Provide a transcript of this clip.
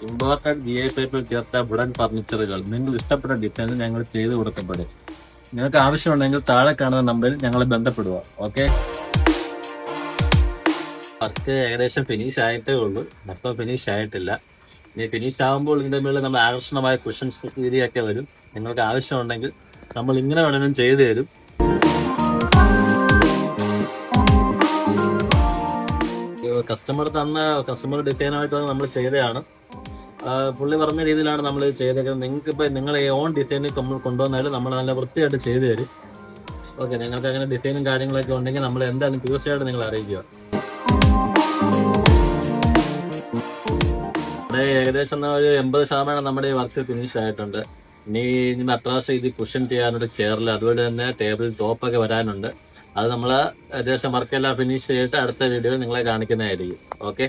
Important GI പൈപ്പിൽ ചേർത്ത wooden ഫർണിച്ചറുകൾ നിങ്ങൾ ഇഷ്ടപ്പെട്ട ഡിസൈനിൽ ഞങ്ങൾ ചെയ്തു കൊടുക്കപ്പെടും. നിങ്ങൾക്ക് ആവശ്യമുണ്ടെങ്കിൽ താഴെ കാണുന്ന നമ്പറിൽ ഞങ്ങളെ ബന്ധപ്പെടുക. ഓക്കെ, വർക്ക് ഏകദേശം ഫിനിഷ് ആയിട്ടേ ഉള്ളൂ, മൊത്തം ഫിനിഷ് ആയിട്ടില്ല. ഇനി ഫിനിഷ് ആകുമ്പോൾ ഇതിൻ്റെ മുകളിൽ നമ്മൾ ആകർഷണമായ കുഷൻസ് രീതിയൊക്കെ വരും. നിങ്ങൾക്ക് ആവശ്യമുണ്ടെങ്കിൽ നമ്മൾ ഇങ്ങനെ വേണമെങ്കിലും ചെയ്തു തരും. കസ്റ്റമർ ഡിസൈനായിട്ട് നമ്മൾ ചെയ്തതാണ്. പുള്ളി പറഞ്ഞ രീതിയിലാണ് നമ്മൾ ചെയ്തേക്കുന്നത്. നിങ്ങൾക്ക് ഇപ്പം നിങ്ങളെ ഓൺ ഡിസൈനിൽ കൊണ്ടുവന്നാലും നമ്മൾ നല്ല വൃത്തിയായിട്ട് ചെയ്തു തരും. ഓക്കെ, നിങ്ങൾക്ക് അങ്ങനെ ഡിസൈനും കാര്യങ്ങളൊക്കെ ഉണ്ടെങ്കിൽ നമ്മൾ എന്തായാലും തീർച്ചയായിട്ടും നിങ്ങൾ അറിയിക്കുക. ഏകദേശം ഒരു 80% നമ്മുടെ ഈ വർക്ക്സ് ഫിനിഷ് ആയിട്ടുണ്ട്. ഇനി അത്യാവശ്യം ഇത് കുഷൻ ചെയ്യാനുണ്ട് ചെയറിൽ, അതുപോലെ തന്നെ ടേബിൾ ടോപ്പൊക്കെ വരാനുണ്ട്. അത് നമ്മൾ ഏകദേശം വർക്കെല്ലാം ഫിനിഷ് ചെയ്തിട്ട് അടുത്ത വീഡിയോയിൽ നിങ്ങളെ കാണിക്കുന്നതായിരിക്കും. ഓക്കെ.